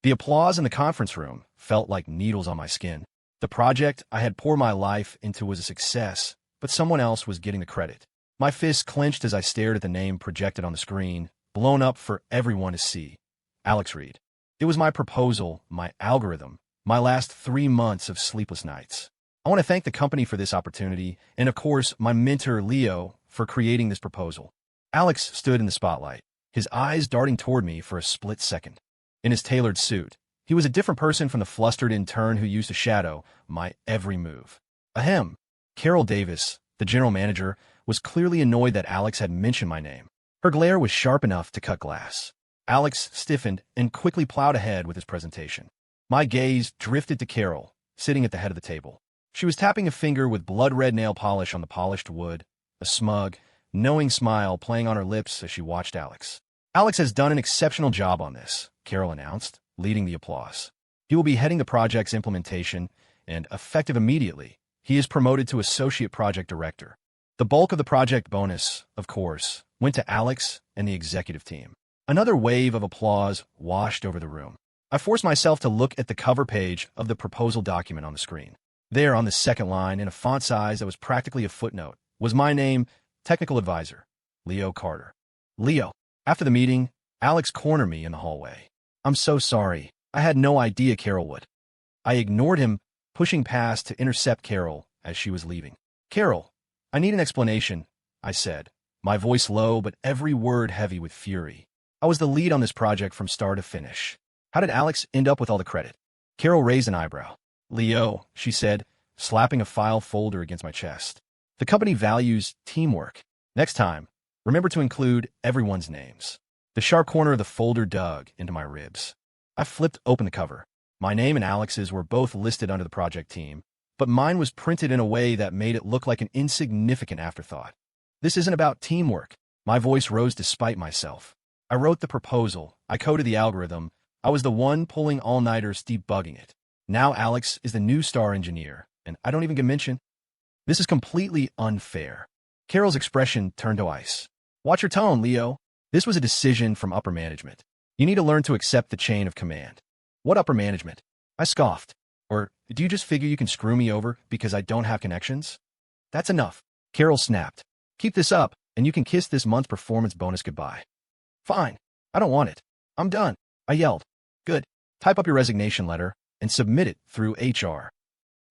The applause in the conference room felt like needles on my skin. The project I had poured my life into was a success, but someone else was getting the credit. My fists clenched as I stared at the name projected on the screen, blown up for everyone to see. Alex Reed. It was my proposal, my algorithm, my last 3 months of sleepless nights. I want to thank the company for this opportunity, and of course, my mentor, Leo, for creating this proposal. Alex stood in the spotlight, his eyes darting toward me for a split second. In his tailored suit, he was a different person from the flustered intern who used to shadow my every move. Ahem. Carol Davis, the general manager, was clearly annoyed that Alex had mentioned my name. Her glare was sharp enough to cut glass. Alex stiffened and quickly plowed ahead with his presentation. My gaze drifted to Carol, sitting at the head of the table. She was tapping a finger with blood-red nail polish on the polished wood, a smug, knowing smile playing on her lips as she watched Alex. Alex has done an exceptional job on this, Carol announced, leading the applause. He will be heading the project's implementation, and effective immediately, he is promoted to Associate Project Director. The bulk of the project bonus, of course, went to Alex and the executive team. Another wave of applause washed over the room. I forced myself to look at the cover page of the proposal document on the screen. There, on the second line, in a font size that was practically a footnote, was my name, Technical Advisor, Leo Carter. Leo. After the meeting, Alex cornered me in the hallway. I'm so sorry. I had no idea Carol would. I ignored him, pushing past to intercept Carol as she was leaving. Carol, I need an explanation, I said, my voice low but every word heavy with fury. I was the lead on this project from start to finish. How did Alex end up with all the credit? Carol raised an eyebrow. Leo, she said, slapping a file folder against my chest. The company values teamwork. Next time, remember to include everyone's names. The sharp corner of the folder dug into my ribs. I flipped open the cover. My name and Alex's were both listed under the project team, but mine was printed in a way that made it look like an insignificant afterthought. This isn't about teamwork. My voice rose despite myself. I wrote the proposal. I coded the algorithm. I was the one pulling all-nighters debugging it. Now Alex is the new star engineer, and I don't even get mentioned. This is completely unfair. Carol's expression turned to ice. Watch your tone, Leo. This was a decision from upper management. You need to learn to accept the chain of command. What upper management? I scoffed. Or do you just figure you can screw me over because I don't have connections? That's enough. Carol snapped. Keep this up, and you can kiss this month's performance bonus goodbye. Fine. I don't want it. I'm done. I yelled. Good. Type up your resignation letter and submit it through HR.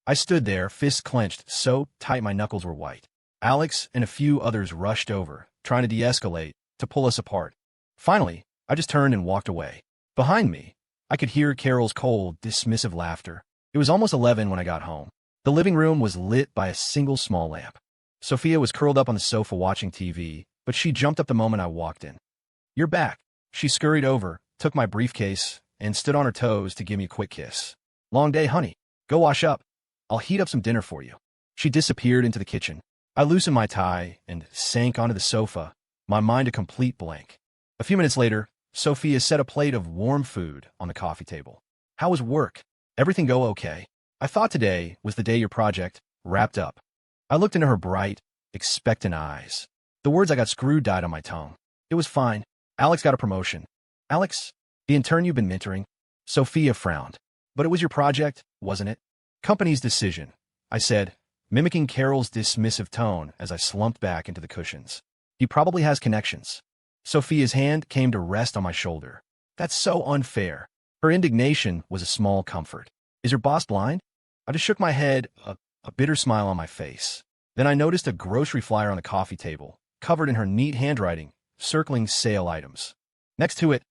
I stood there, fists clenched so tight my knuckles were white. Alex and a few others rushed over, trying to de-escalate, to pull us apart. Finally, I just turned and walked away. Behind me, I could hear Carol's cold, dismissive laughter. It was almost 11 when I got home. The living room was lit by a single small lamp. Sophia was curled up on the sofa watching TV, but she jumped up the moment I walked in. You're back. She scurried over, took my briefcase, and stood on her toes to give me a quick kiss. Long day, honey. Go wash up. I'll heat up some dinner for you. She disappeared into the kitchen. I loosened my tie and sank onto the sofa, my mind a complete blank. A few minutes later, Sophia set a plate of warm food on the coffee table. How was work? Everything go okay? I thought today was the day your project wrapped up. I looked into her bright, expectant eyes. The words I got screwed died on my tongue. It was fine. Alex got a promotion. Alex, the intern you've been mentoring? Sophia frowned. But it was your project, wasn't it? Company's decision, I said, mimicking Carol's dismissive tone as I slumped back into the cushions. He probably has connections. Sophia's hand came to rest on my shoulder. That's so unfair. Her indignation was a small comfort. Is your boss blind? I just shook my head, a bitter smile on my face. Then I noticed a grocery flyer on the coffee table, covered in her neat handwriting, circling sale items. Next to it,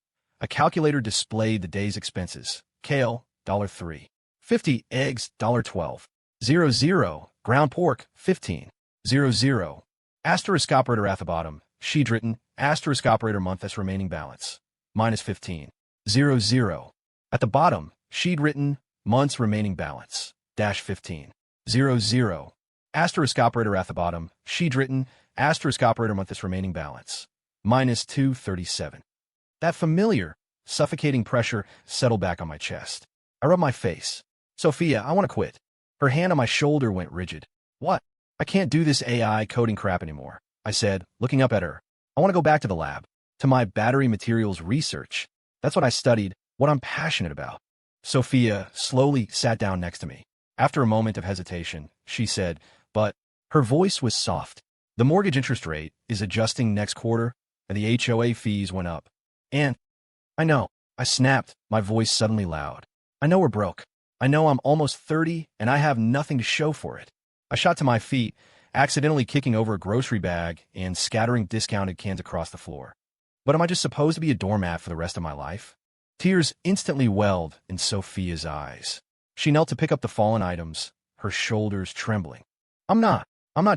a calculator displayed the day's expenses. Kale, $3. 50 eggs, $12. 00, ground pork, 15. 00. Asterisk operator at the bottom, she'd written, asterisk operator month as remaining balance, minus 15. 00. At the bottom, she'd written, months remaining balance, dash 15. 00. Asterisk operator at the bottom, she'd written, asterisk operator month as remaining balance, minus 237. That familiar, suffocating pressure settled back on my chest. I rubbed my face. Sophia, I want to quit. Her hand on my shoulder went rigid. What? I can't do this AI coding crap anymore, I said, looking up at her. I want to go back to the lab, to my battery materials research. That's what I studied. what I'm passionate about. Sophia slowly sat down next to me. After a moment of hesitation, she said, but her voice was soft. The mortgage interest rate is adjusting next quarter, and the HOA fees went up. And I know, I snapped, my voice suddenly loud. I know we're broke. I know I'm almost 30, and I have nothing to show for it. I shot to my feet, accidentally kicking over a grocery bag and scattering discounted cans across the floor. But am I just supposed to be a doormat for the rest of my life? Tears instantly welled in Sophia's eyes. She knelt to pick up the fallen items, her shoulders trembling. I'm not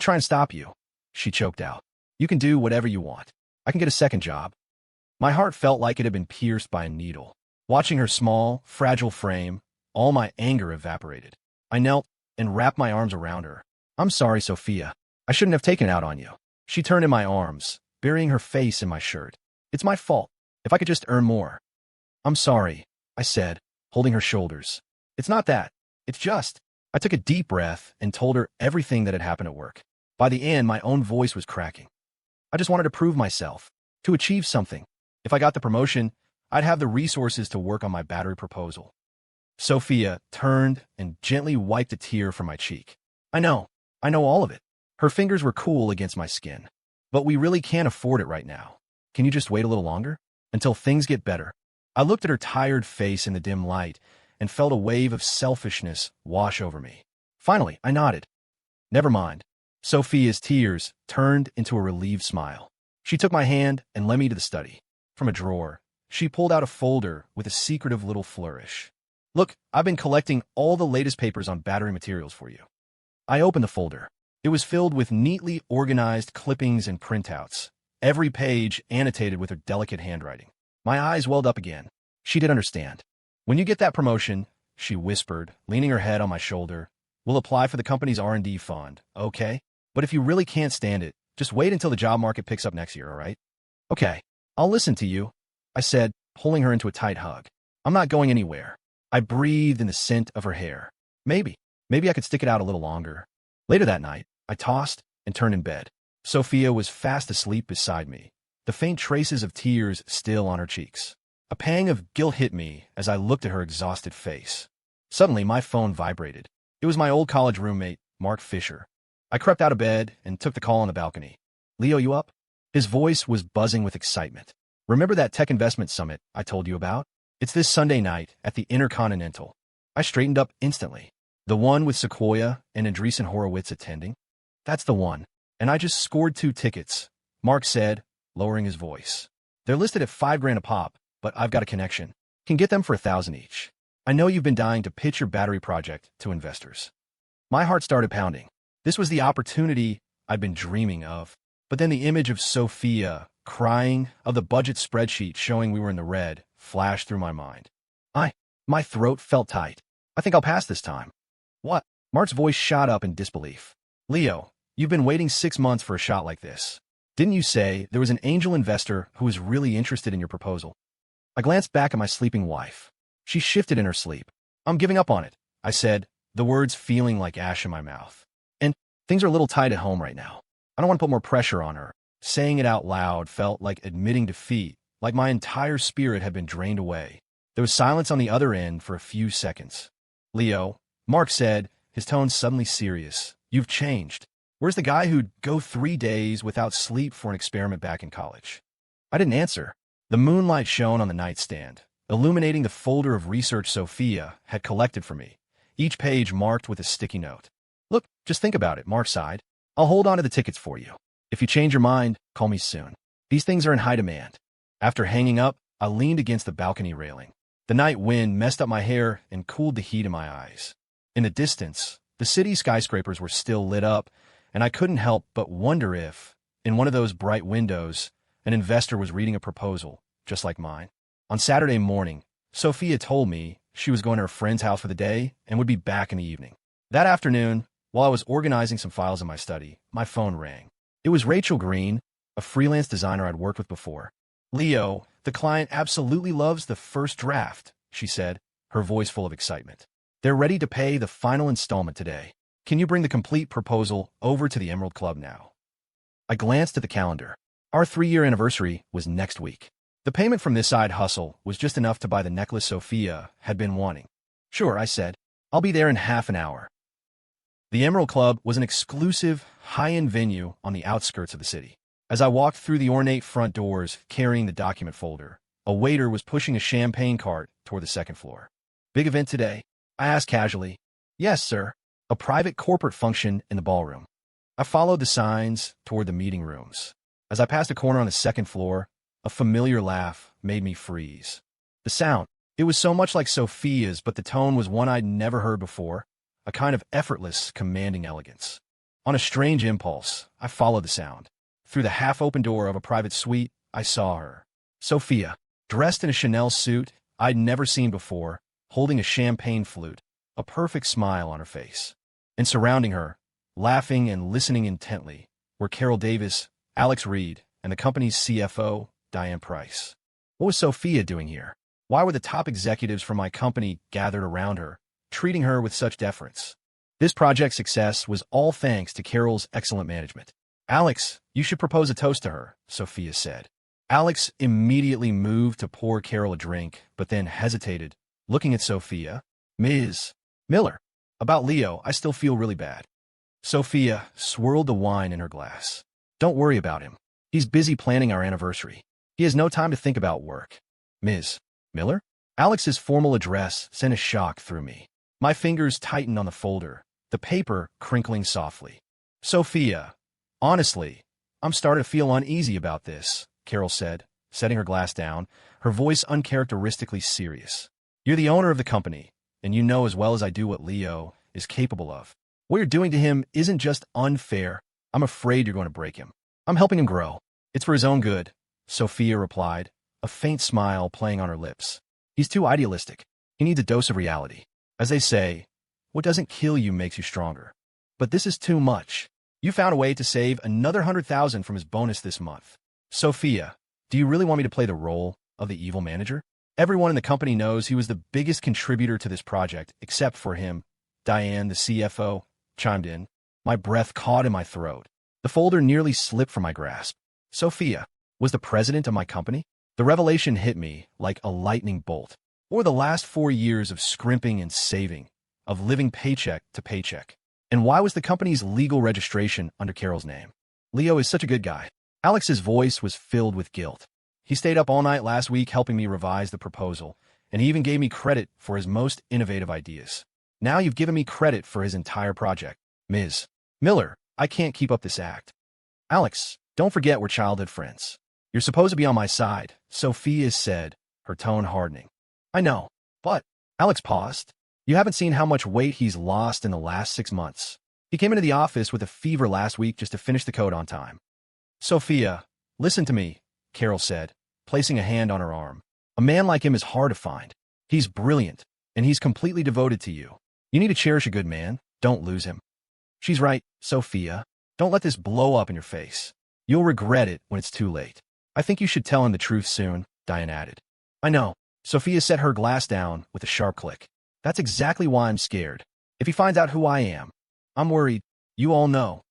trying to stop you, she choked out. You can do whatever you want. I can get a second job. My heart felt like it had been pierced by a needle. Watching her small, fragile frame, all my anger evaporated. I knelt and wrapped my arms around her. I'm sorry, Sophia. I shouldn't have taken it out on you. She turned in my arms, burying her face in my shirt. It's my fault. If I could just earn more. I'm sorry, I said, holding her shoulders. It's not that. It's just. I took a deep breath and told her everything that had happened at work. By the end, my own voice was cracking. I just wanted to prove myself, to achieve something. If I got the promotion, I'd have the resources to work on my battery proposal. Sophia turned and gently wiped a tear from my cheek. I know all of it. Her fingers were cool against my skin. But we really can't afford it right now. Can you just wait a little longer? Until things get better. I looked at her tired face in the dim light and felt a wave of selfishness wash over me. Finally, I nodded. Never mind. Sophia's tears turned into a relieved smile. She took my hand and led me to the study. From a drawer, she pulled out a folder with a secretive little flourish. Look, I've been collecting all the latest papers on battery materials for you. I opened the folder. It was filled with neatly organized clippings and printouts, every page annotated with her delicate handwriting. My eyes welled up again. She did understand. When you get that promotion, she whispered, leaning her head on my shoulder, we'll apply for the company's R&D fund, okay? But if you really can't stand it, just wait until the job market picks up next year, all right? Okay, I'll listen to you, I said, pulling her into a tight hug. I'm not going anywhere. I breathed in the scent of her hair. Maybe I could stick it out a little longer. Later that night, I tossed and turned in bed. Sophia was fast asleep beside me, the faint traces of tears still on her cheeks. A pang of guilt hit me as I looked at her exhausted face. Suddenly, my phone vibrated. It was my old college roommate, Mark Fisher. I crept out of bed and took the call on the balcony. Leo, you up? His voice was buzzing with excitement. Remember that tech investment summit I told you about? It's this Sunday night at the Intercontinental. I straightened up instantly. The one with Sequoia and Andreessen Horowitz attending? That's the one. And I just scored 2 tickets, Mark said, lowering his voice. They're listed at $5,000 a pop, but I've got a connection. Can get them for $1,000 each. I know you've been dying to pitch your battery project to investors. My heart started pounding. This was the opportunity I'd been dreaming of. But then the image of Sophia crying, of the budget spreadsheet showing we were in the red, flashed through my mind. My throat felt tight. I think I'll pass this time. What? Mark's voice shot up in disbelief. Leo, you've been waiting 6 months for a shot like this. Didn't you say there was an angel investor who was really interested in your proposal? I glanced back at my sleeping wife. She shifted in her sleep. I'm giving up on it, I said, the words feeling like ash in my mouth. And things are a little tight at home right now. I don't want to put more pressure on her. Saying it out loud felt like admitting defeat, like my entire spirit had been drained away. There was silence on the other end for a few seconds. Leo, Mark said, his tone suddenly serious. You've changed. Where's the guy who'd go 3 days without sleep for an experiment back in college? I didn't answer. The moonlight shone on the nightstand, illuminating the folder of research Sophia had collected for me, each page marked with a sticky note. Look, just think about it, Mark sighed. I'll hold on to the tickets for you. If you change your mind, call me soon. These things are in high demand. After hanging up, I leaned against the balcony railing. The night wind messed up my hair and cooled the heat in my eyes. In the distance, the city skyscrapers were still lit up, and I couldn't help but wonder if, in one of those bright windows, an investor was reading a proposal, just like mine. On Saturday morning, Sophia told me she was going to her friend's house for the day and would be back in the evening. That afternoon, while I was organizing some files in my study, my phone rang. It was Rachel Green, a freelance designer I'd worked with before. Leo, the client absolutely loves the first draft, she said, her voice full of excitement. They're ready to pay the final installment today. Can you bring the complete proposal over to the Emerald Club now? I glanced at the calendar. Our 3-year anniversary was next week. The payment from this side hustle was just enough to buy the necklace Sophia had been wanting. Sure, I said. I'll be there in half an hour. The Emerald Club was an exclusive, high-end venue on the outskirts of the city. As I walked through the ornate front doors carrying the document folder, a waiter was pushing a champagne cart toward the second floor. Big event today? I asked casually. Yes, sir. A private corporate function in the ballroom. I followed the signs toward the meeting rooms. As I passed a corner on the second floor, a familiar laugh made me freeze. The sound, it was so much like Sophia's, but the tone was one I'd never heard before, a kind of effortless, commanding elegance. On a strange impulse, I followed the sound. Through the half-open door of a private suite, I saw her. Sophia, dressed in a Chanel suit I'd never seen before, holding a champagne flute, a perfect smile on her face. And surrounding her, laughing and listening intently, were Carol Davis, Alex Reed, and the company's CFO, Diane Price. What was Sophia doing here? Why were the top executives from my company gathered around her, treating her with such deference? This project's success was all thanks to Carol's excellent management. Alex, you should propose a toast to her, Sophia said. Alex immediately moved to pour Carol a drink, but then hesitated, looking at Sophia. Ms. Miller, about Leo, I still feel really bad. Sophia swirled the wine in her glass. Don't worry about him. He's busy planning our anniversary. He has no time to think about work. Ms. Miller? Alex's formal address sent a shock through me. My fingers tightened on the folder, the paper crinkling softly. Sophia, honestly, I'm starting to feel uneasy about this, Carol said, setting her glass down, her voice uncharacteristically serious. You're the owner of the company, and you know as well as I do what Leo is capable of. What you're doing to him isn't just unfair. I'm afraid you're going to break him. I'm helping him grow. It's for his own good, Sophia replied, a faint smile playing on her lips. He's too idealistic. He needs a dose of reality. As they say, what doesn't kill you makes you stronger. But this is too much. You found a way to save another $100,000 from his bonus this month. Sophia, do you really want me to play the role of the evil manager? Everyone in the company knows he was the biggest contributor to this project, except for him. Diane, the CFO, chimed in. My breath caught in my throat. The folder nearly slipped from my grasp. Sophia was the president of my company? The revelation hit me like a lightning bolt. Or the last 4 years of scrimping and saving, of living paycheck to paycheck. And why was the company's legal registration under Carol's name? Leo is such a good guy. Alex's voice was filled with guilt. He stayed up all night last week helping me revise the proposal, and he even gave me credit for his most innovative ideas. Now you've given me credit for his entire project. Ms. Miller, I can't keep up this act. Alex, don't forget we're childhood friends. You're supposed to be on my side, Sophia said, her tone hardening. I know, but Alex paused. You haven't seen how much weight he's lost in the last 6 months. He came into the office with a fever last week just to finish the code on time. Sophia, listen to me, Carol said, placing a hand on her arm. A man like him is hard to find. He's brilliant, and he's completely devoted to you. You need to cherish a good man. Don't lose him. She's right, Sophia. Don't let this blow up in your face. You'll regret it when it's too late. I think you should tell him the truth soon, Diane added. I know. Sophia set her glass down with a sharp click. That's exactly why I'm scared. If he finds out who I am, I'm worried. You all know.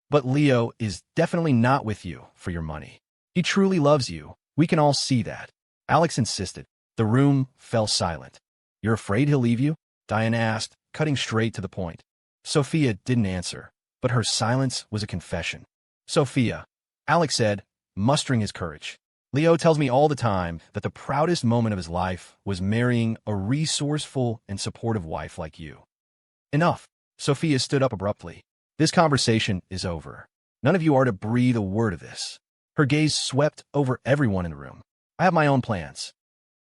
But Leo is definitely not with you for your money. He truly loves you. We can all see that. Alex insisted. The room fell silent. You're afraid he'll leave you? Diane asked, cutting straight to the point. Sophia didn't answer, but her silence was a confession. Sophia, Alex said, mustering his courage. Leo tells me all the time that the proudest moment of his life was marrying a resourceful and supportive wife like you. Enough. Sophia stood up abruptly. This conversation is over. None of you are to breathe a word of this. Her gaze swept over everyone in the room. I have my own plans.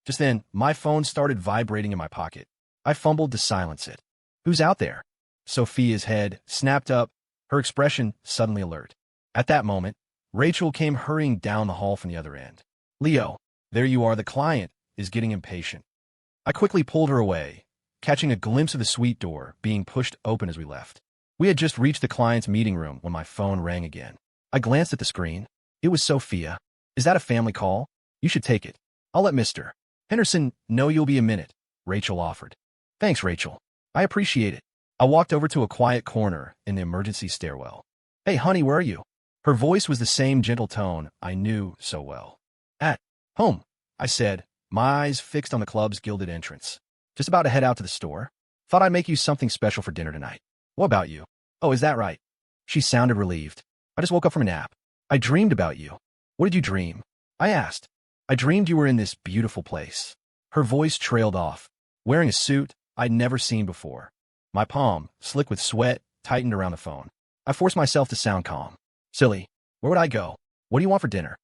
Just then, my phone started vibrating in my pocket. I fumbled to silence it. Who's out there? Sophia's head snapped up, her expression suddenly alert. At that moment, Rachel came hurrying down the hall from the other end. Leo, there you are. The client is getting impatient. I quickly pulled her away, catching a glimpse of the suite door being pushed open as we left. We had just reached the client's meeting room when my phone rang again. I glanced at the screen. It was Sophia. Is that a family call? You should take it. I'll let Mr. Henderson know you'll be a minute, Rachel offered. Thanks, Rachel. I appreciate it. I walked over to a quiet corner in the emergency stairwell. Hey, honey, where are you? Her voice was the same gentle tone I knew so well. At home, I said, my eyes fixed on the club's gilded entrance. Just about to head out to the store. Thought I'd make you something special for dinner tonight. What about you? Oh, is that right? She sounded relieved. I just woke up from a nap. I dreamed about you. What did you dream? I asked. I dreamed you were in this beautiful place. Her voice trailed off, wearing a suit I'd never seen before. My palm, slick with sweat, tightened around the phone. I forced myself to sound calm. Silly, where would I go? What do you want for dinner?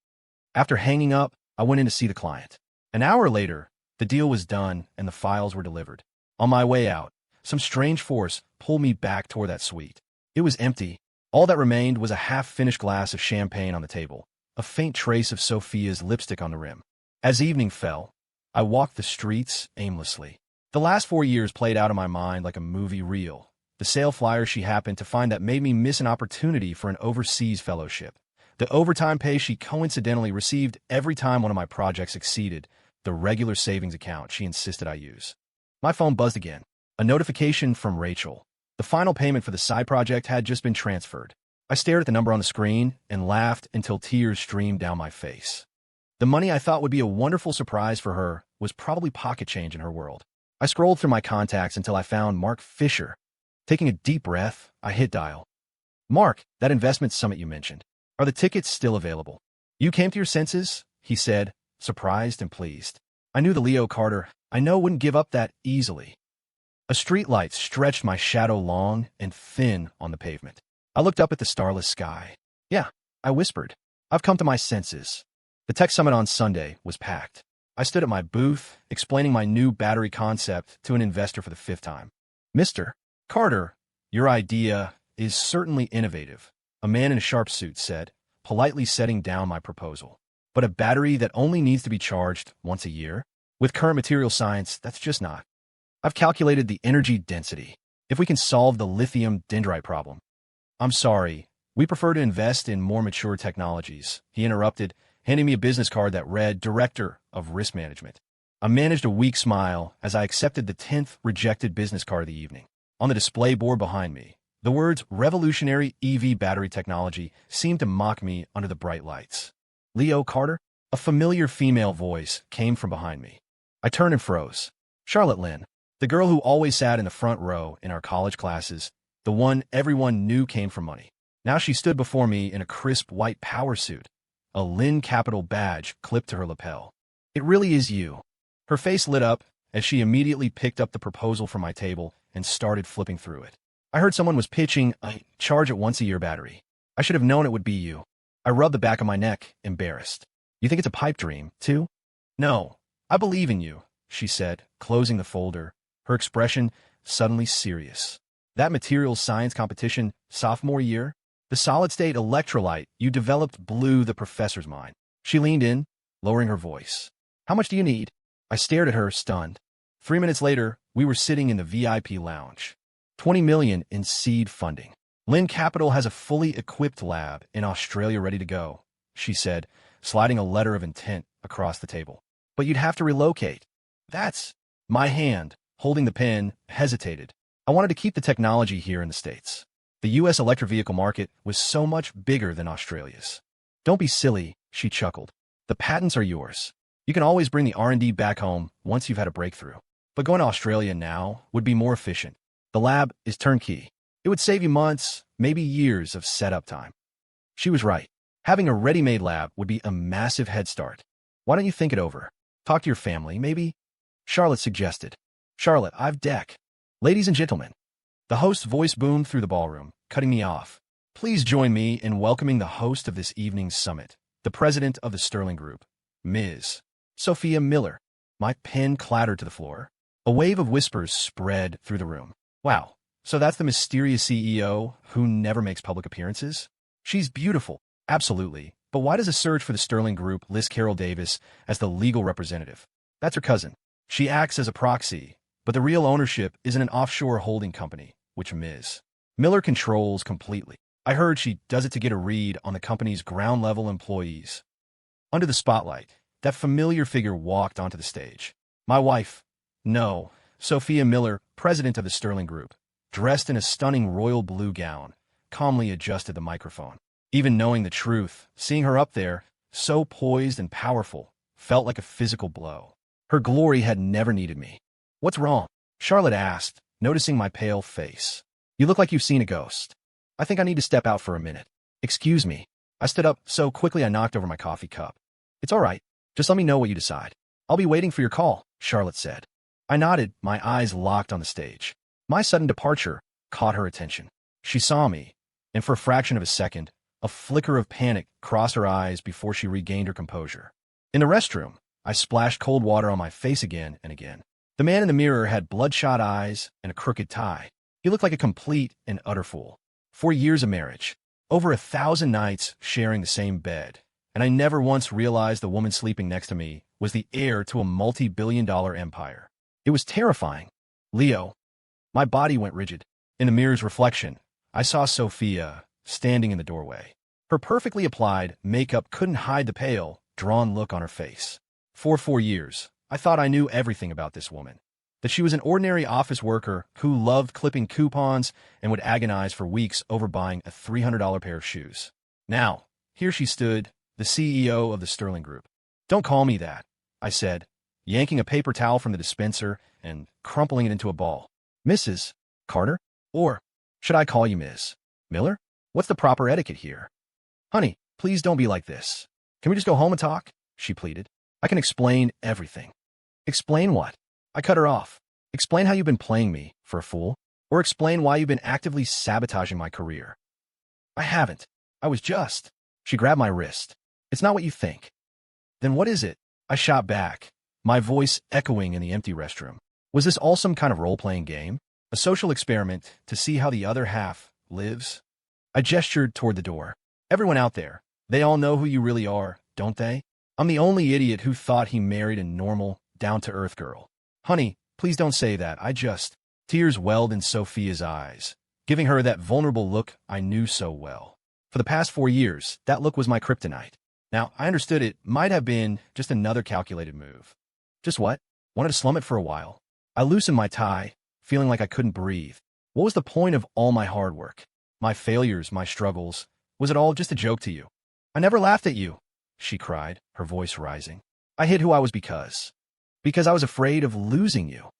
After hanging up, I went in to see the client. An hour later, the deal was done and the files were delivered. On my way out, some strange force pulled me back toward that suite. It was empty. All that remained was a half-finished glass of champagne on the table, a faint trace of Sophia's lipstick on the rim. As evening fell, I walked the streets aimlessly. The last 4 years played out in my mind like a movie reel. The sale flyer she happened to find that made me miss an opportunity for an overseas fellowship. The overtime pay she coincidentally received every time one of my projects exceeded the regular savings account she insisted I use. My phone buzzed again. A notification from Rachel. The final payment for the side project had just been transferred. I stared at the number on the screen and laughed until tears streamed down my face. The money I thought would be a wonderful surprise for her was probably pocket change in her world. I scrolled through my contacts until I found Mark Fisher. Taking a deep breath, I hit dial. Mark, that investment summit you mentioned. Are the tickets still available? You came to your senses, he said, surprised and pleased. I knew the Leo Carter I know wouldn't give up that easily. A streetlight stretched my shadow long and thin on the pavement. I looked up at the starless sky. Yeah, I whispered. I've come to my senses. The tech summit on Sunday was packed. I stood at my booth, explaining my new battery concept to an investor for the 5th time. Mr. Carter, your idea is certainly innovative, a man in a sharp suit said, politely setting down my proposal. But a battery that only needs to be charged once a year? With current material science, that's just not. I've calculated the energy density. If we can solve the lithium dendrite problem. I'm sorry, we prefer to invest in more mature technologies, he interrupted, handing me a business card that read Director of Risk Management. I managed a weak smile as I accepted the 10th rejected business card of the evening. On the display board behind me, the words revolutionary EV battery technology seemed to mock me under the bright lights. Leo Carter? A familiar female voice came from behind me. I turned and froze. Charlotte Lynn, the girl who always sat in the front row in our college classes, the one everyone knew came from money. Now she stood before me in a crisp white power suit, a Lynn Capital badge clipped to her lapel. It really is you. Her face lit up as she immediately picked up the proposal from my table and started flipping through it. I heard someone was pitching a charge-it-once-a-year battery. I should have known it would be you. I rubbed the back of my neck, embarrassed. You think it's a pipe dream, too? No, I believe in you, she said, closing the folder, her expression suddenly serious. That materials science competition, sophomore year, the solid-state electrolyte you developed blew the professor's mind. She leaned in, lowering her voice. How much do you need? I stared at her, stunned. 3 minutes later, we were sitting in the VIP lounge. $20 million in seed funding. Lynn Capital has a fully equipped lab in Australia ready to go, she said, sliding a letter of intent across the table. But you'd have to relocate. That's... My hand, holding the pen, hesitated. I wanted to keep the technology here in the States. The U.S. electric vehicle market was so much bigger than Australia's. Don't be silly, she chuckled. The patents are yours. You can always bring the R&D back home once you've had a breakthrough. But going to Australia now would be more efficient. The lab is turnkey. It would save you months, maybe years of setup time. She was right. Having a ready-made lab would be a massive head start. Why don't you think it over? Talk to your family, maybe? Charlotte suggested. Charlotte, I've deck. Ladies and gentlemen. The host's voice boomed through the ballroom, cutting me off. Please join me in welcoming the host of this evening's summit, the president of the Sterling Group, Ms. Sophia Miller. My pen clattered to the floor. A wave of whispers spread through the room. Wow, so that's the mysterious CEO who never makes public appearances? She's beautiful, absolutely, but why does a search for the Sterling Group list Carol Davis as the legal representative? That's her cousin. She acts as a proxy, but the real ownership is in an offshore holding company, which Ms. Miller controls completely. I heard she does it to get a read on the company's ground-level employees. Under the spotlight, that familiar figure walked onto the stage. My wife. No, Sophia Miller, president of the Sterling Group, dressed in a stunning royal blue gown, calmly adjusted the microphone. Even knowing the truth, seeing her up there, so poised and powerful, felt like a physical blow. Her glory had never needed me. "What's wrong?" Charlotte asked, noticing my pale face. "You look like you've seen a ghost. I think I need to step out for a minute." "Excuse me." I stood up so quickly I knocked over my coffee cup. "It's all right. Just let me know what you decide." "I'll be waiting for your call," Charlotte said. I nodded, my eyes locked on the stage. My sudden departure caught her attention. She saw me, and for a fraction of a second, a flicker of panic crossed her eyes before she regained her composure. In the restroom, I splashed cold water on my face again and again. The man in the mirror had bloodshot eyes and a crooked tie. He looked like a complete and utter fool. 4 years of marriage, over 1,000 nights sharing the same bed, and I never once realized the woman sleeping next to me was the heir to a multi-billion-dollar empire. It was terrifying. "Leo." My body went rigid. In the mirror's reflection, I saw Sophia standing in the doorway. Her perfectly applied makeup couldn't hide the pale, drawn look on her face. For 4 years, I thought I knew everything about this woman. That she was an ordinary office worker who loved clipping coupons and would agonize for weeks over buying a $300 pair of shoes. Now, here she stood, the CEO of the Sterling Group. "Don't call me that," I said, yanking a paper towel from the dispenser and crumpling it into a ball. "Mrs. Carter? Or should I call you Ms. Miller? What's the proper etiquette here?" "Honey, please don't be like this. Can we just go home and talk?" she pleaded. "I can explain everything." "Explain what?" I cut her off. "Explain how you've been playing me for a fool, or explain why you've been actively sabotaging my career." "I haven't. I was just..." She grabbed my wrist. "It's not what you think." "Then what is it?" I shot back, my voice echoing in the empty restroom. Was this all some kind of role-playing game? A social experiment to see how the other half lives? I gestured toward the door. "Everyone out there, they all know who you really are, don't they? I'm the only idiot who thought he married a normal, down-to-earth girl." "Honey, please don't say that. I just..." Tears welled in Sophia's eyes, giving her that vulnerable look I knew so well. For the past 4 years, that look was my kryptonite. Now, I understood it might have been just another calculated move. Just what? Wanted to slum it for a while. I loosened my tie, feeling like I couldn't breathe. What was the point of all my hard work? My failures, my struggles? Was it all just a joke to you? "I never laughed at you," she cried, her voice rising. "I hid who I was because I was afraid of losing you."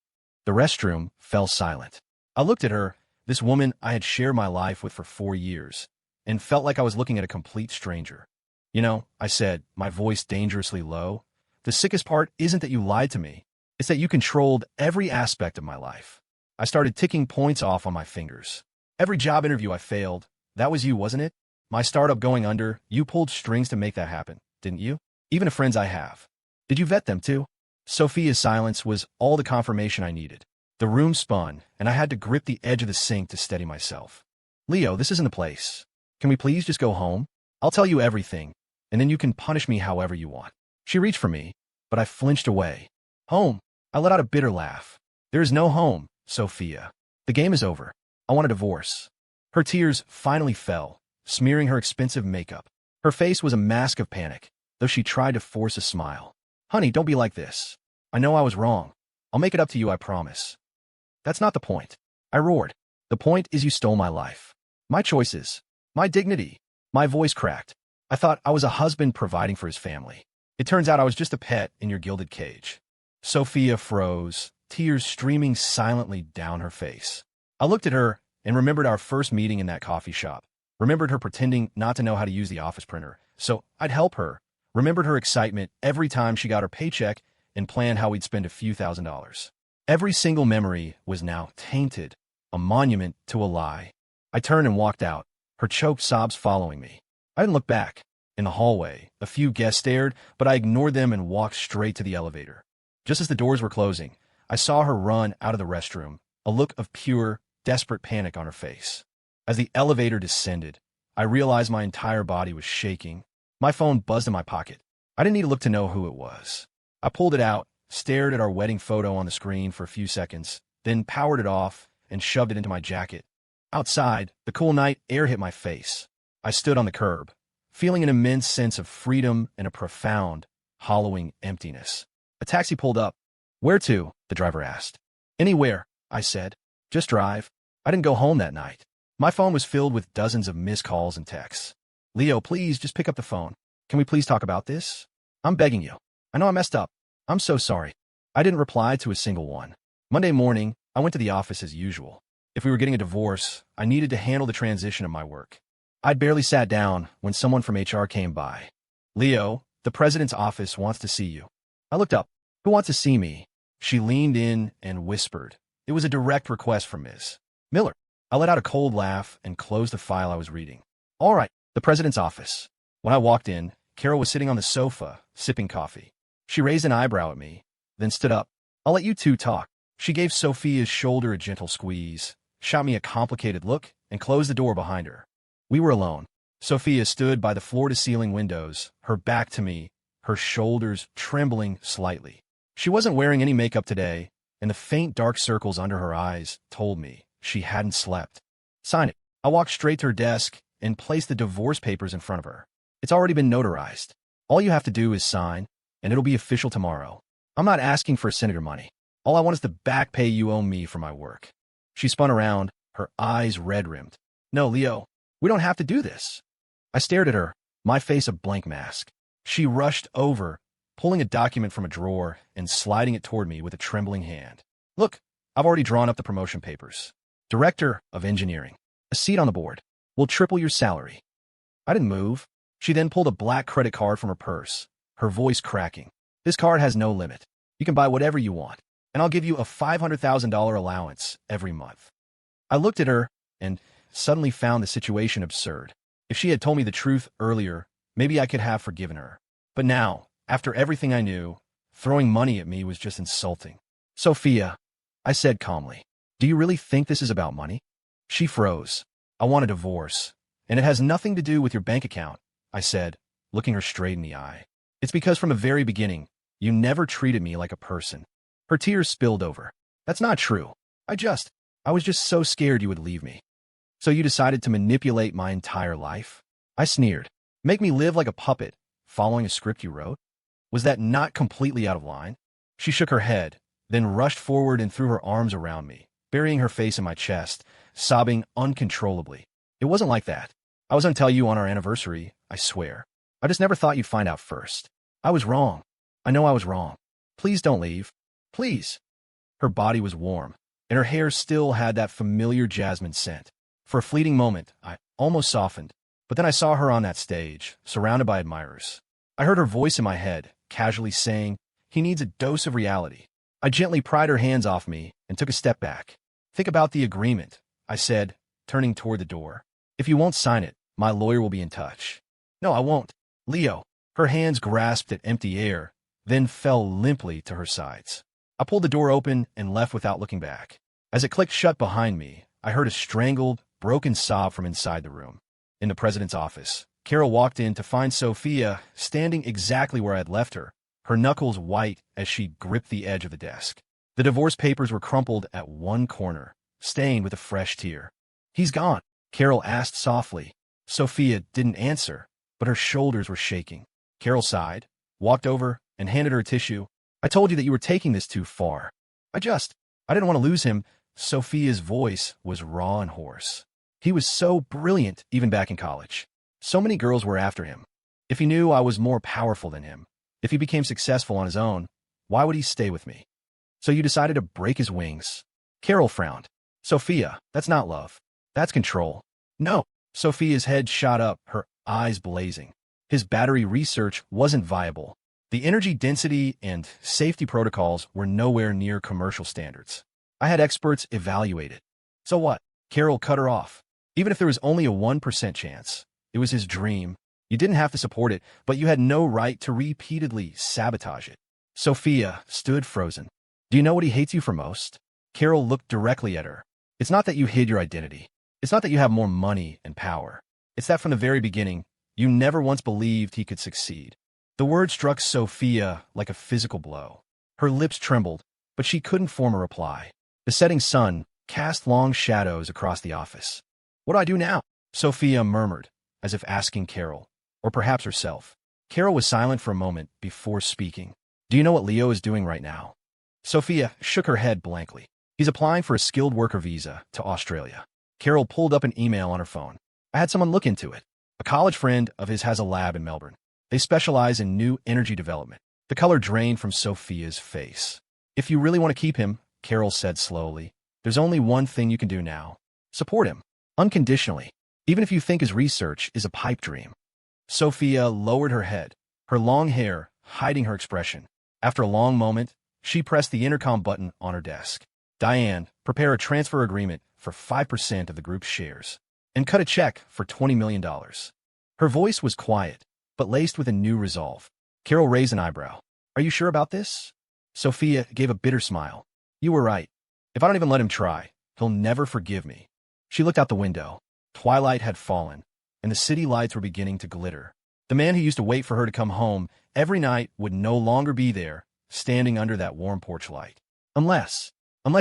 The restroom fell silent. I looked at her, this woman I had shared my life with for 4 years, and felt like I was looking at a complete stranger. "You know," I said, my voice dangerously low, "the sickest part isn't that you lied to me. It's that you controlled every aspect of my life." I started ticking points off on my fingers. "Every job interview I failed, that was you, wasn't it? My startup going under, you pulled strings to make that happen, didn't you? Even the friends I have. Did you vet them too?" Sophia's silence was all the confirmation I needed. The room spun, and I had to grip the edge of the sink to steady myself. "Leo, this isn't the place. Can we please just go home? I'll tell you everything, and then you can punish me however you want." She reached for me, but I flinched away. "Home?" I let out a bitter laugh. "There is no home, Sophia. The game is over. I want a divorce." Her tears finally fell, smearing her expensive makeup. Her face was a mask of panic, though she tried to force a smile. "Honey, don't be like this. I know I was wrong. I'll make it up to you, I promise." "That's not the point," I roared. "The point is you stole my life. My choices. My dignity." My voice cracked. "I thought I was a husband providing for his family. It turns out I was just a pet in your gilded cage." Sophia froze, tears streaming silently down her face. I looked at her and remembered our first meeting in that coffee shop. Remembered her pretending not to know how to use the office printer, so I'd help her. Remembered her excitement every time she got her paycheck and planned how we'd spend a few $1,000s. Every single memory was now tainted, a monument to a lie. I turned and walked out, her choked sobs following me. I didn't look back. In the hallway, a few guests stared, but I ignored them and walked straight to the elevator. Just as the doors were closing, I saw her run out of the restroom, a look of pure, desperate panic on her face. As the elevator descended, I realized my entire body was shaking. My phone buzzed in my pocket. I didn't need to look to know who it was. I pulled it out, stared at our wedding photo on the screen for a few seconds, then powered it off and shoved it into my jacket. Outside, the cool night air hit my face. I stood on the curb, feeling an immense sense of freedom and a profound, hollowing emptiness. A taxi pulled up. "Where to?" the driver asked. "Anywhere," I said. "Just drive." I didn't go home that night. My phone was filled with dozens of missed calls and texts. "Leo, please just pick up the phone. Can we please talk about this? I'm begging you." I know I messed up. I'm so sorry. I didn't reply to a single one. Monday morning, I went to the office as usual. If we were getting a divorce, I needed to handle the transition of my work. I'd barely sat down when someone from HR came by. Leo, the president's office wants to see you. I looked up. Who wants to see me? She leaned in and whispered. It was a direct request from Ms. Miller. I let out a cold laugh and closed the file I was reading. All right, the president's office. When I walked in, Carol was sitting on the sofa, sipping coffee. She raised an eyebrow at me, then stood up. I'll let you two talk. She gave Sophia's shoulder a gentle squeeze, shot me a complicated look, and closed the door behind her. We were alone. Sophia stood by the floor-to-ceiling windows, her back to me, her shoulders trembling slightly. She wasn't wearing any makeup today, and the faint dark circles under her eyes told me she hadn't slept. Sign it. I walked straight to her desk and placed the divorce papers in front of her. It's already been notarized. All you have to do is sign, and it'll be official tomorrow. I'm not asking for senator money. All I want is the back pay you owe me for my work. She spun around, her eyes red-rimmed. No, Leo, we don't have to do this. I stared at her, my face a blank mask. She rushed over, pulling a document from a drawer and sliding it toward me with a trembling hand. Look, I've already drawn up the promotion papers. Director of Engineering. A seat on the board. We'll triple your salary. I didn't move. She then pulled a black credit card from her purse, her voice cracking. This card has no limit. You can buy whatever you want, and I'll give you a $500,000 allowance every month. I looked at her and suddenly found the situation absurd. If she had told me the truth earlier, maybe I could have forgiven her. But now, after everything I knew, throwing money at me was just insulting. Sophia, I said calmly, do you really think this is about money? She froze. I want a divorce, and it has nothing to do with your bank account, I said, looking her straight in the eye. It's because from the very beginning, you never treated me like a person. Her tears spilled over. That's not true. I was just so scared you would leave me. So you decided to manipulate my entire life? I sneered. Make me live like a puppet, following a script you wrote? Was that not completely out of line? She shook her head, then rushed forward and threw her arms around me, burying her face in my chest, sobbing uncontrollably. It wasn't like that. I was going to tell you on our anniversary, I swear. I just never thought you'd find out first. I was wrong. I know I was wrong. Please don't leave. Please. Her body was warm, and her hair still had that familiar jasmine scent. For a fleeting moment, I almost softened, but then I saw her on that stage, surrounded by admirers. I heard her voice in my head, casually saying, he needs a dose of reality. I gently pried her hands off me and took a step back. Think about the agreement, I said, turning toward the door. If you won't sign it, my lawyer will be in touch. No, I won't. Leo. Her hands grasped at empty air, then fell limply to her sides. I pulled the door open and left without looking back. As it clicked shut behind me, I heard a strangled, broken sob from inside the room. In the president's office, Carol walked in to find Sophia standing exactly where I had left her, her knuckles white as she gripped the edge of the desk. The divorce papers were crumpled at one corner, stained with a fresh tear. He's gone, Carol asked softly. Sophia didn't answer, but her shoulders were shaking. Carol sighed, walked over, and handed her a tissue. I told you that you were taking this too far. I didn't want to lose him. Sophia's voice was raw and hoarse. He was so brilliant, even back in college. So many girls were after him. If he knew I was more powerful than him, if he became successful on his own, why would he stay with me? So you decided to break his wings. Carol frowned. Sophia, that's not love. That's control. No. Sophia's head shot up, her eyes blazing. His battery research wasn't viable. The energy density and safety protocols were nowhere near commercial standards. I had experts evaluate it. So what? Carol cut her off. Even if there was only a 1% chance, it was his dream. You didn't have to support it, but you had no right to repeatedly sabotage it. Sophia stood frozen. Do you know what he hates you for most? Carol looked directly at her. It's not that you hid your identity. It's not that you have more money and power. It's that from the very beginning, you never once believed he could succeed. The word struck Sophia like a physical blow. Her lips trembled, but she couldn't form a reply. The setting sun cast long shadows across the office. What do I do now? Sophia murmured, as if asking Carol, or perhaps herself. Carol was silent for a moment before speaking. Do you know what Leo is doing right now? Sophia shook her head blankly. He's applying for a skilled worker visa to Australia. Carol pulled up an email on her phone. I had someone look into it. A college friend of his has a lab in Melbourne. They specialize in new energy development. The color drained from Sophia's face. If you really want to keep him, Carol said slowly, there's only one thing you can do now. Support him. Unconditionally. Even if you think his research is a pipe dream. Sophia lowered her head, her long hair hiding her expression. After a long moment, she pressed the intercom button on her desk. Diane, prepare a transfer agreement for 5% of the group's shares. And cut a check for $20 million. Her voice was quiet, but laced with a new resolve. Carol raised an eyebrow. Are you sure about this? Sophia gave a bitter smile. You were right. If I don't even let him try, he'll never forgive me. She looked out the window. Twilight had fallen, and the city lights were beginning to glitter. The man who used to wait for her to come home every night would no longer be there, standing under that warm porch light. Unless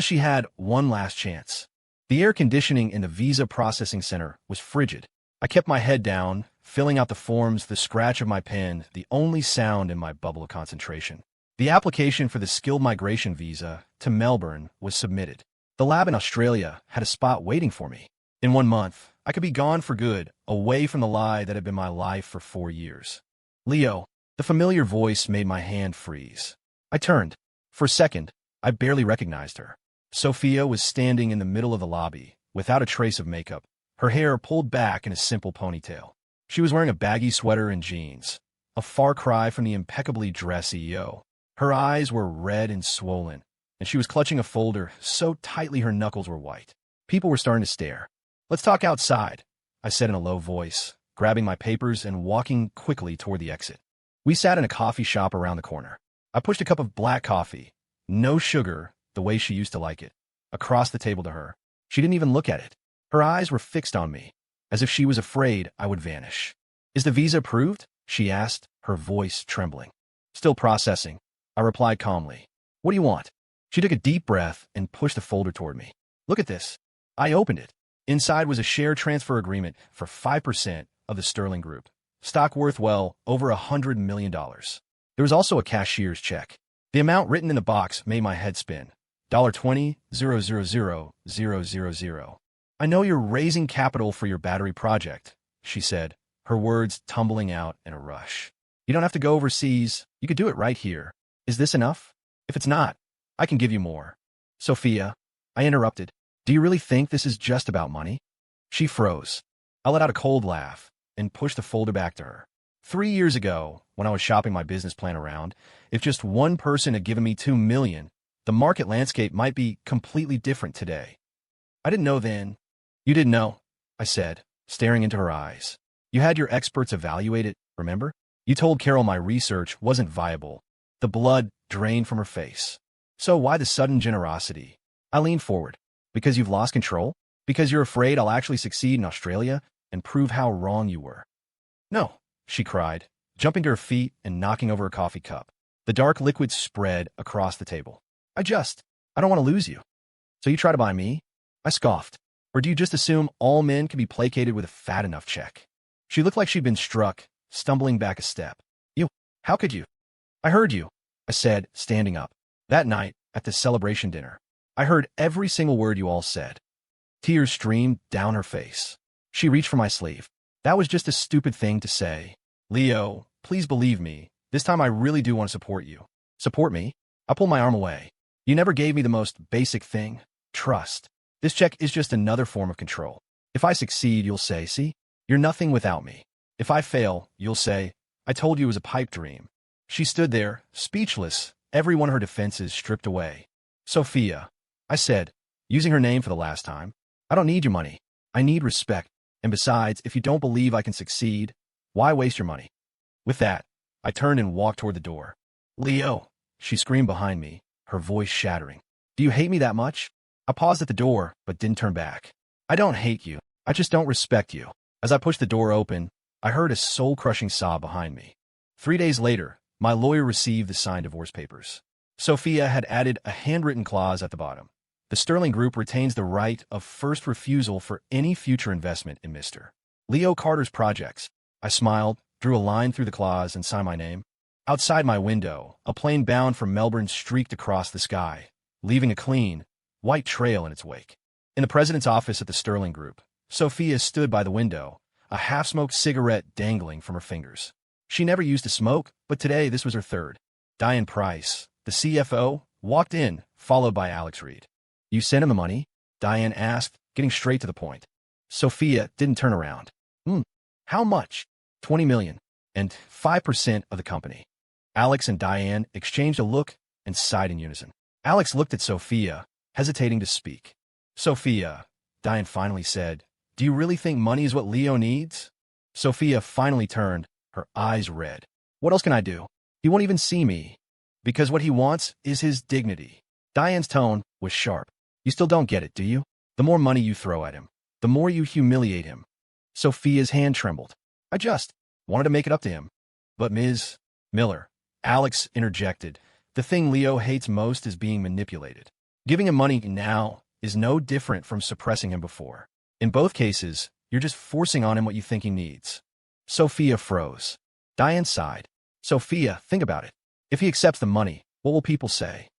she had one last chance. The air conditioning in the visa processing center was frigid. I kept my head down, filling out the forms, the scratch of my pen, the only sound in my bubble of concentration. The application for the skilled migration visa to Melbourne was submitted. The lab in Australia had a spot waiting for me. In 1 month, I could be gone for good, away from the lie that had been my life for 4 years. Leo, the familiar voice made my hand freeze. I turned. For a second, I barely recognized her. Sophia was standing in the middle of the lobby, without a trace of makeup, her hair pulled back in a simple ponytail. She was wearing a baggy sweater and jeans, a far cry from the impeccably dressed CEO. Her eyes were red and swollen, and she was clutching a folder so tightly her knuckles were white. People were starting to stare. Let's talk outside, I said in a low voice, grabbing my papers and walking quickly toward the exit. We sat in a coffee shop around the corner. I pushed a cup of black coffee, no sugar, the way she used to like it, across the table to her. She didn't even look at it. Her eyes were fixed on me, as if she was afraid I would vanish. Is the visa approved? She asked, her voice trembling. Still processing, I replied calmly. What do you want? She took a deep breath and pushed the folder toward me. Look at this. I opened it. Inside was a share transfer agreement for 5% of the Sterling Group, stock worth well over $100 million. There was also a cashier's check. The amount written in the box made my head spin. $20,000,000. I know you're raising capital for your battery project, she said, her words tumbling out in a rush. You don't have to go overseas. You could do it right here. Is this enough? If it's not, I can give you more. Sophia, I interrupted. Do you really think this is just about money? She froze. I let out a cold laugh and pushed the folder back to her. 3 years ago, when I was shopping my business plan around, if just one person had given me $2 million, the market landscape might be completely different today. I didn't know then. You didn't know, I said, staring into her eyes. You had your experts evaluate it, remember? You told Carol my research wasn't viable. The blood drained from her face. So why the sudden generosity? I leaned forward. Because you've lost control? Because you're afraid I'll actually succeed in Australia and prove how wrong you were? No, she cried, jumping to her feet and knocking over a coffee cup. The dark liquid spread across the table. I don't want to lose you. So you try to buy me? I scoffed. Or do you just assume all men can be placated with a fat enough check? She looked like she'd been struck, stumbling back a step. How could you? I heard you, I said, standing up. That night, at the celebration dinner, I heard every single word you all said. Tears streamed down her face. She reached for my sleeve. That was just a stupid thing to say. Leo, please believe me. This time I really do want to support you. Support me? I pulled my arm away. You never gave me the most basic thing, trust. This check is just another form of control. If I succeed, you'll say, see, you're nothing without me. If I fail, you'll say, I told you it was a pipe dream. She stood there, speechless, every one of her defenses stripped away. Sophia, I said, using her name for the last time, I don't need your money. I need respect. And besides, if you don't believe I can succeed, why waste your money? With that, I turned and walked toward the door. Leo, she screamed behind me, her voice shattering. Do you hate me that much? I paused at the door, but didn't turn back. I don't hate you. I just don't respect you. As I pushed the door open, I heard a soul-crushing sob behind me. 3 days later, my lawyer received the signed divorce papers. Sophia had added a handwritten clause at the bottom. The Sterling Group retains the right of first refusal for any future investment in Mr. Leo Carter's projects. I smiled, drew a line through the clause, and signed my name. Outside my window, a plane bound for Melbourne streaked across the sky, leaving a clean, white trail in its wake. In the president's office at the Sterling Group, Sophia stood by the window, a half-smoked cigarette dangling from her fingers. She never used to smoke, but today this was her third. Diane Price, the CFO, walked in, followed by Alex Reed. You sent him the money? Diane asked, getting straight to the point. Sophia didn't turn around. How much? 20 million. And 5% of the company. Alex and Diane exchanged a look and sighed in unison. Alex looked at Sophia, hesitating to speak. Sophia, Diane finally said, do you really think money is what Leo needs? Sophia finally turned, her eyes red. What else can I do? He won't even see me. Because what he wants is his dignity. Diane's tone was sharp. You still don't get it, do you? The more money you throw at him, the more you humiliate him. Sophia's hand trembled. I just wanted to make it up to him. But Ms. Miller, Alex interjected, the thing Leo hates most is being manipulated. Giving him money now is no different from suppressing him before. In both cases, you're just forcing on him what you think he needs. Sophia froze. Diane sighed. Sophia, think about it. If he accepts the money, what will people say?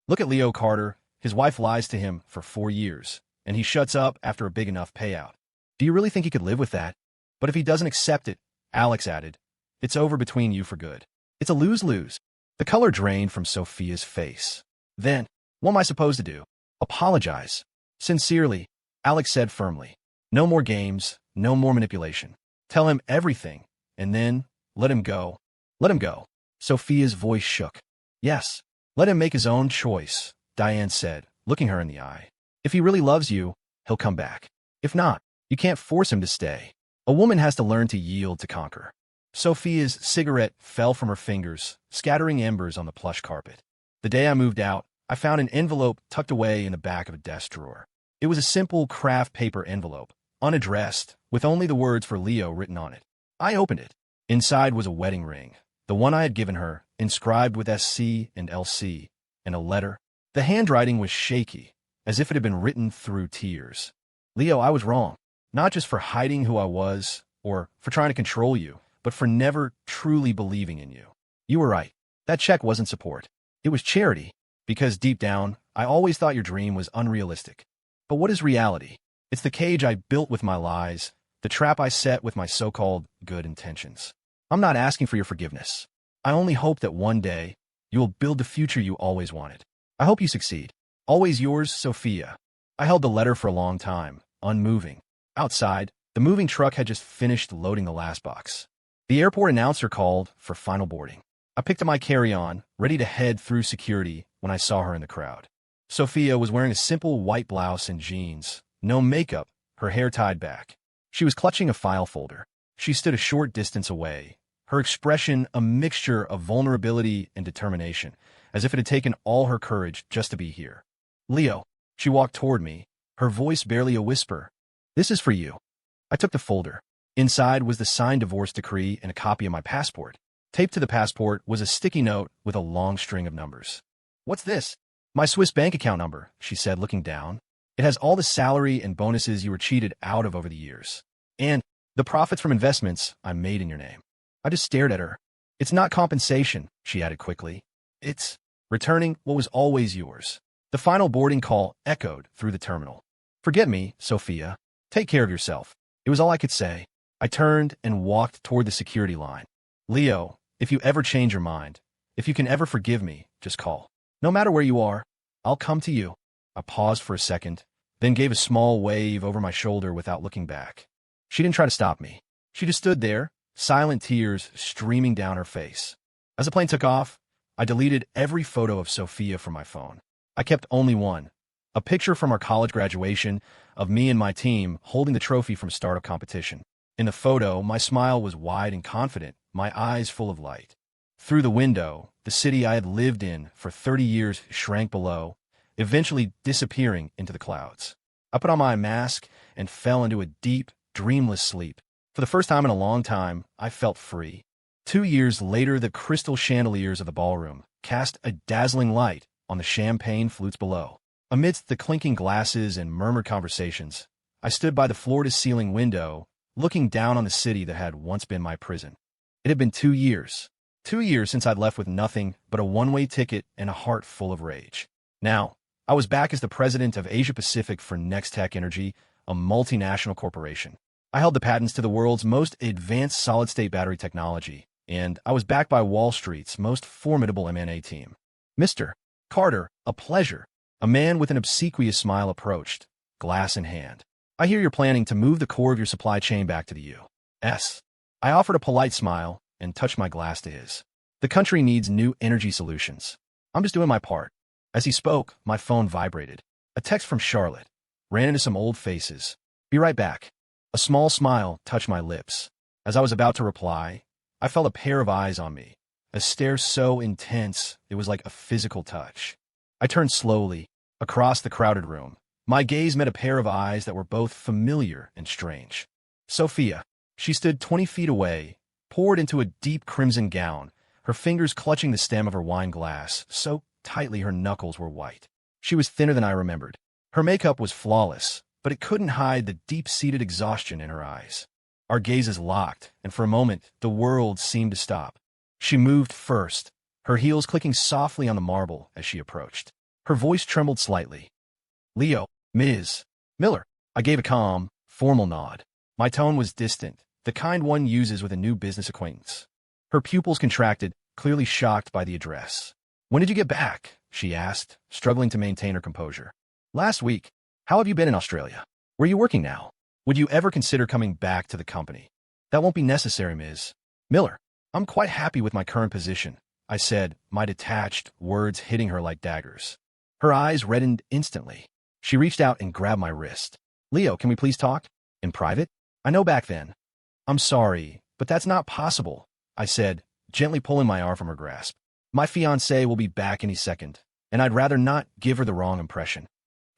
Look at Leo Carter. His wife lies to him for 4 years, and he shuts up after a big enough payout. Do you really think he could live with that? But if he doesn't accept it, Alex added, it's over between you for good. It's a lose-lose. The color drained from Sophia's face. Then, what am I supposed to do? Apologize. Sincerely, Alex said firmly. No more games, no more manipulation. Tell him everything, and then let him go. Let him go. Sophia's voice shook. Yes, let him make his own choice, Diane said, looking her in the eye. If he really loves you, he'll come back. If not, you can't force him to stay. A woman has to learn to yield to conquer. Sophia's cigarette fell from her fingers, scattering embers on the plush carpet. The day I moved out, I found an envelope tucked away in the back of a desk drawer. It was a simple craft paper envelope, unaddressed, with only the words for Leo written on it. I opened it. Inside was a wedding ring, the one I had given her, inscribed with SC and LC, and a letter. The handwriting was shaky, as if it had been written through tears. Leo, I was wrong. Not just for hiding who I was, or for trying to control you, but for never truly believing in you. You were right. That check wasn't support. It was charity, because deep down, I always thought your dream was unrealistic. But what is reality? It's the cage I built with my lies, the trap I set with my so-called good intentions. I'm not asking for your forgiveness. I only hope that one day, you will build the future you always wanted. I hope you succeed. Always yours, Sophia. I held the letter for a long time, unmoving. Outside, the moving truck had just finished loading the last box. The airport announcer called for final boarding. I picked up my carry-on, ready to head through security when I saw her in the crowd. Sophia was wearing a simple white blouse and jeans, no makeup, her hair tied back. She was clutching a file folder. She stood a short distance away, her expression a mixture of vulnerability and determination, as if it had taken all her courage just to be here. Leo, she walked toward me, her voice barely a whisper. This is for you. I took the folder. Inside was the signed divorce decree and a copy of my passport. Taped to the passport was a sticky note with a long string of numbers. What's this? My Swiss bank account number, she said, looking down. It has all the salary and bonuses you were cheated out of over the years. And the profits from investments I made in your name. I just stared at her. It's not compensation, she added quickly. It's returning what was always yours. The final boarding call echoed through the terminal. Forget me, Sophia. Take care of yourself. It was all I could say. I turned and walked toward the security line. Leo, if you ever change your mind, if you can ever forgive me, just call. No matter where you are, I'll come to you. I paused for a second, then gave a small wave over my shoulder without looking back. She didn't try to stop me. She just stood there, silent tears streaming down her face. As the plane took off, I deleted every photo of Sophia from my phone. I kept only one, a picture from our college graduation of me and my team holding the trophy from startup competition. In the photo, my smile was wide and confident, my eyes full of light. Through the window, the city I had lived in for 30 years shrank below, eventually disappearing into the clouds. I put on my mask and fell into a deep, dreamless sleep. For the first time in a long time, I felt free. 2 years later, the crystal chandeliers of the ballroom cast a dazzling light on the champagne flutes below. Amidst the clinking glasses and murmured conversations, I stood by the floor-to-ceiling window, looking down on the city that had once been my prison. It had been 2 years. 2 years since I'd left with nothing but a one-way ticket and a heart full of rage. Now, I was back as the president of Asia Pacific for Nextech Energy, a multinational corporation. I held the patents to the world's most advanced solid-state battery technology, and I was backed by Wall Street's most formidable M&A team. Mr. Carter, a pleasure. A man with an obsequious smile approached, glass in hand. I hear you're planning to move the core of your supply chain back to the U.S. I offered a polite smile and touched my glass to his. The country needs new energy solutions. I'm just doing my part. As he spoke, my phone vibrated. A text from Charlotte. Ran into some old faces. Be right back. A small smile touched my lips. As I was about to reply, I felt a pair of eyes on me. A stare so intense, it was like a physical touch. I turned slowly, across the crowded room. My gaze met a pair of eyes that were both familiar and strange. Sophia. She stood 20 feet away, poured into a deep crimson gown, her fingers clutching the stem of her wine glass, so tightly her knuckles were white. She was thinner than I remembered. Her makeup was flawless, but it couldn't hide the deep-seated exhaustion in her eyes. Our gazes locked, and for a moment, the world seemed to stop. She moved first, her heels clicking softly on the marble as she approached. Her voice trembled slightly. Leo, Ms. Miller. I gave a calm, formal nod. My tone was distant, the kind one uses with a new business acquaintance. Her pupils contracted, clearly shocked by the address. When did you get back? She asked, struggling to maintain her composure. Last week. How have you been in Australia? Where are you working now? Would you ever consider coming back to the company? That won't be necessary, Ms. Miller. I'm quite happy with my current position, I said, my detached words hitting her like daggers. Her eyes reddened instantly. She reached out and grabbed my wrist. Leo, can we please talk? In private? I know back then. I'm sorry, but that's not possible, I said, gently pulling my arm from her grasp. My fiancée will be back any second, and I'd rather not give her the wrong impression.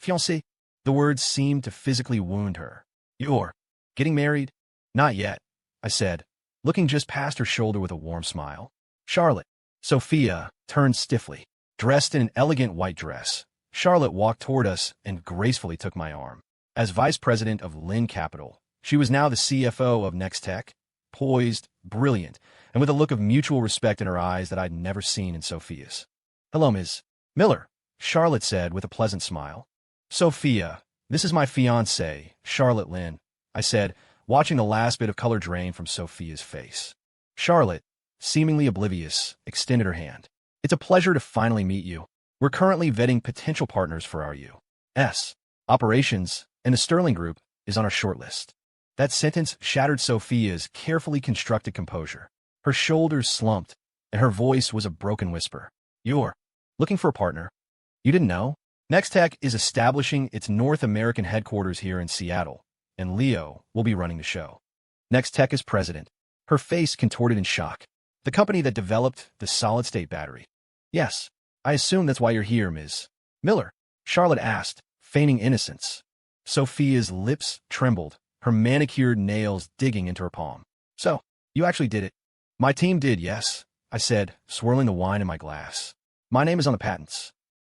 Fiancée? The words seemed to physically wound her. You're getting married? Not yet, I said, looking just past her shoulder with a warm smile. Charlotte. Sophia turned stiffly. Dressed in an elegant white dress, Charlotte walked toward us and gracefully took my arm. As vice president of Lynn Capital, she was now the CFO of Nextech, poised, brilliant, and with a look of mutual respect in her eyes that I'd never seen in Sophia's. Hello, Ms. Miller, Charlotte said with a pleasant smile. Sophia, this is my fiancée, Charlotte Lynn, I said, watching the last bit of color drain from Sophia's face. Charlotte, seemingly oblivious, extended her hand. It's a pleasure to finally meet you. We're currently vetting potential partners for our U.S. operations, and the Sterling Group is on our shortlist. That sentence shattered Sophia's carefully constructed composure. Her shoulders slumped, and her voice was a broken whisper. You're looking for a partner? You didn't know? Nextech is establishing its North American headquarters here in Seattle, and Leo will be running the show. Nextech is president. Her face contorted in shock. The company that developed the solid-state battery. Yes, I assume that's why you're here, Ms. Miller, Charlotte asked, feigning innocence. Sophia's lips trembled, her manicured nails digging into her palm. So, you actually did it. My team did, yes, I said, swirling the wine in my glass. My name is on the patents.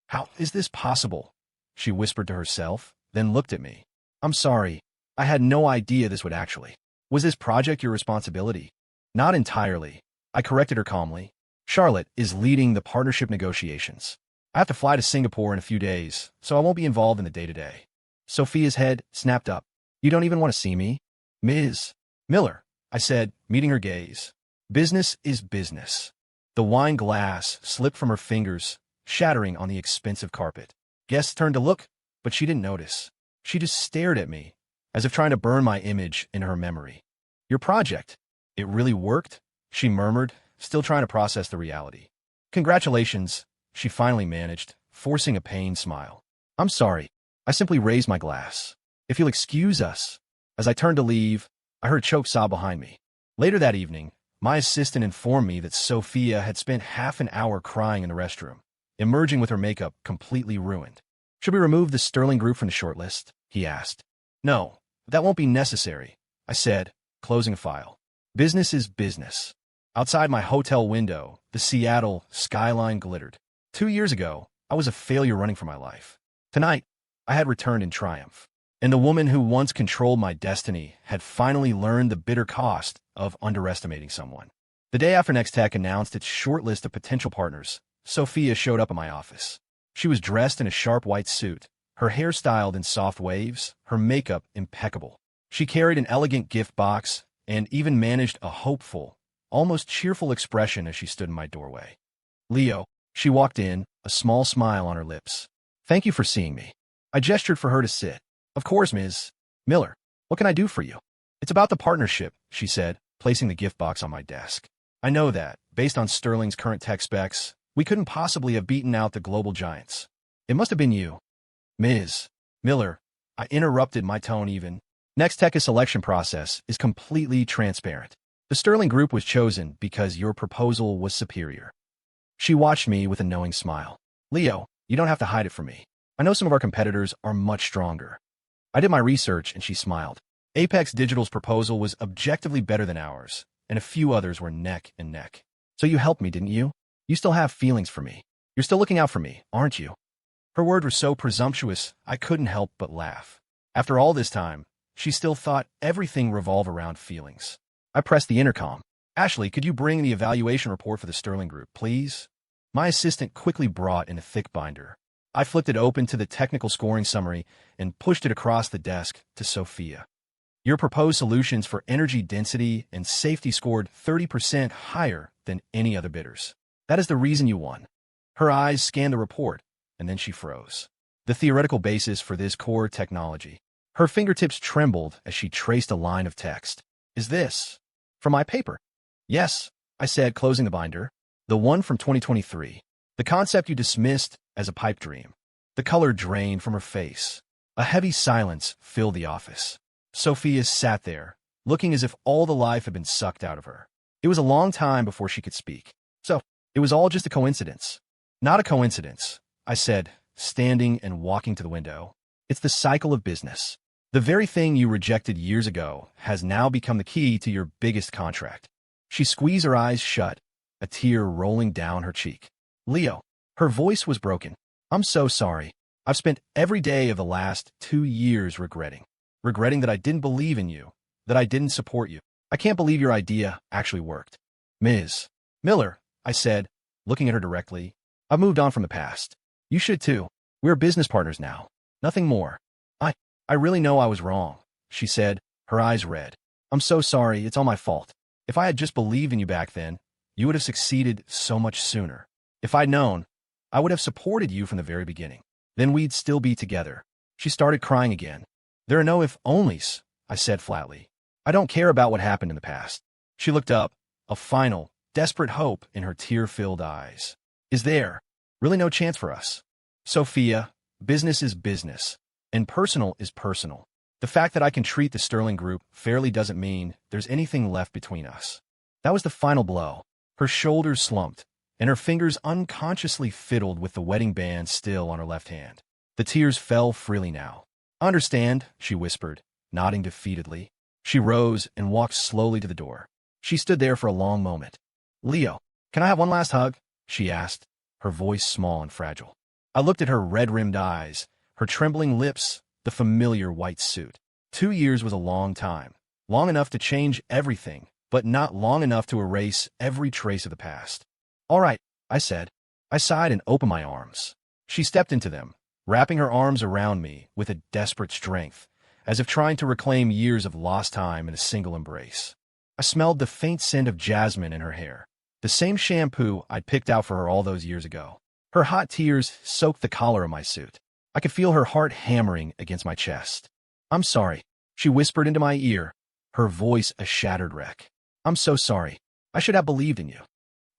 How is this possible? She whispered to herself, then looked at me. I'm sorry. I had no idea this would actually. Was this project your responsibility? Not entirely. I corrected her calmly. Charlotte is leading the partnership negotiations. I have to fly to Singapore in a few days, so I won't be involved in the day-to-day. Sophia's head snapped up. You don't even want to see me? Ms. Miller, I said, meeting her gaze. Business is business. The wine glass slipped from her fingers, shattering on the expensive carpet. Guests turned to look, but she didn't notice. She just stared at me, as if trying to burn my image in her memory. Your project. It really worked? She murmured, still trying to process the reality. Congratulations, she finally managed, forcing a pained smile. I'm sorry. I simply raised my glass. If you'll excuse us. As I turned to leave, I heard a choked sob behind me. Later that evening, my assistant informed me that Sophia had spent half an hour crying in the restroom, emerging with her makeup completely ruined. Should we remove the Sterling Group from the shortlist? He asked. No, that won't be necessary, I said, closing a file. Business is business. Outside my hotel window, the Seattle skyline glittered. 2 years ago, I was a failure running for my life. Tonight, I had returned in triumph. And the woman who once controlled my destiny had finally learned the bitter cost of underestimating someone. The day after Nextech announced its short list of potential partners, Sophia showed up at my office. She was dressed in a sharp white suit, her hair styled in soft waves, her makeup impeccable. She carried an elegant gift box and even managed a hopeful, almost cheerful expression as she stood in my doorway. Leo, she walked in, a small smile on her lips. Thank you for seeing me. I gestured for her to sit. Of course, Ms. Miller. What can I do for you? It's about the partnership, she said, placing the gift box on my desk. I know that, based on Sterling's current tech specs, we couldn't possibly have beaten out the global giants. It must have been you. Ms. Miller, I interrupted, my tone even. Nextech's selection process is completely transparent. The Sterling Group was chosen because your proposal was superior. She watched me with a knowing smile. Leo, you don't have to hide it from me. I know some of our competitors are much stronger. I did my research and she smiled. Apex Digital's proposal was objectively better than ours, and a few others were neck and neck. So you helped me, didn't you? You still have feelings for me. You're still looking out for me, aren't you? Her words were so presumptuous, I couldn't help but laugh. After all this time, she still thought everything revolved around feelings. I pressed the intercom. Ashley, could you bring the evaluation report for the Sterling Group, please? My assistant quickly brought in a thick binder. I flipped it open to the technical scoring summary and pushed it across the desk to Sophia. Your proposed solutions for energy density and safety scored 30% higher than any other bidders. That is the reason you won. Her eyes scanned the report, and then she froze. The theoretical basis for this core technology. Her fingertips trembled as she traced a line of text. Is this from my paper? Yes, I said, closing the binder. The one from 2023. The concept you dismissed as a pipe dream. The color drained from her face. A heavy silence filled the office. Sophia sat there, looking as if all the life had been sucked out of her. It was a long time before she could speak. So, it was all just a coincidence. Not a coincidence, I said, standing and walking to the window. It's the cycle of business. The very thing you rejected years ago has now become the key to your biggest contract. She squeezed her eyes shut, a tear rolling down her cheek. Leo, her voice was broken. I'm so sorry. I've spent every day of the last 2 years regretting that I didn't believe in you, that I didn't support you. I can't believe your idea actually worked. Ms. Miller, I said, looking at her directly, I've moved on from the past. You should too. We're business partners now. Nothing more. I really know I was wrong, she said, her eyes red. I'm so sorry, it's all my fault. If I had just believed in you back then, you would have succeeded so much sooner. If I'd known, I would have supported you from the very beginning. Then we'd still be together. She started crying again. There are no if-onlys, I said flatly. I don't care about what happened in the past. She looked up, a final, desperate hope in her tear-filled eyes. Is there really no chance for us? Sophia, business is business, and personal is personal. The fact that I can treat the Sterling Group fairly doesn't mean there's anything left between us. That was the final blow. Her shoulders slumped, and her fingers unconsciously fiddled with the wedding band still on her left hand. The tears fell freely now. Understand, she whispered, nodding defeatedly. She rose and walked slowly to the door. She stood there for a long moment. Leo, can I have one last hug? She asked, her voice small and fragile. I looked at her red-rimmed eyes, her trembling lips, the familiar white suit. 2 years was a long time, long enough to change everything, but not long enough to erase every trace of the past. All right, I said. I sighed and opened my arms. She stepped into them, wrapping her arms around me with a desperate strength, as if trying to reclaim years of lost time in a single embrace. I smelled the faint scent of jasmine in her hair, the same shampoo I'd picked out for her all those years ago. Her hot tears soaked the collar of my suit. I could feel her heart hammering against my chest. I'm sorry, she whispered into my ear, her voice a shattered wreck. I'm so sorry. I should have believed in you.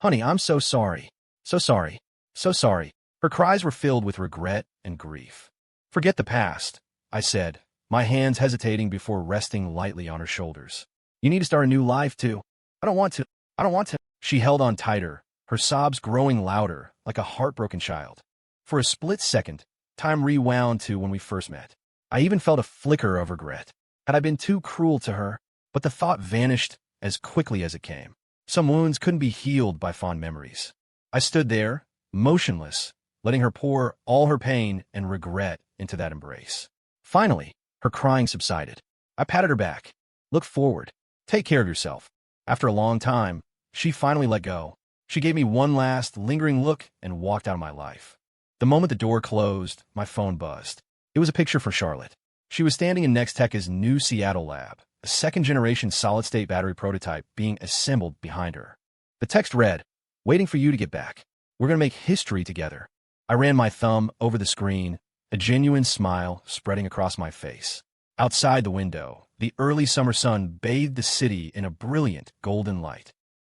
Honey, I'm so sorry. So sorry. So sorry. Her cries were filled with regret and grief. Forget the past, I said, my hands hesitating before resting lightly on her shoulders. You need to start a new life, too. I don't want to. She held on tighter, her sobs growing louder, like a heartbroken child. For a split second, time rewound to when we first met. I even felt a flicker of regret. Had I been too cruel to her? But the thought vanished as quickly as it came. Some wounds couldn't be healed by fond memories. I stood there, motionless, letting her pour all her pain and regret into that embrace. Finally, her crying subsided. I patted her back. Look forward. Take care of yourself. After a long time, she finally let go. She gave me one last, lingering look and walked out of my life. The moment the door closed, my phone buzzed. It was a picture for Charlotte. She was standing in Nextech's new Seattle lab, a second-generation solid-state battery prototype being assembled behind her. The text read, "Waiting for you to get back. We're going to make history together." I ran my thumb over the screen, a genuine smile spreading across my face. Outside the window, the early summer sun bathed the city in a brilliant golden light.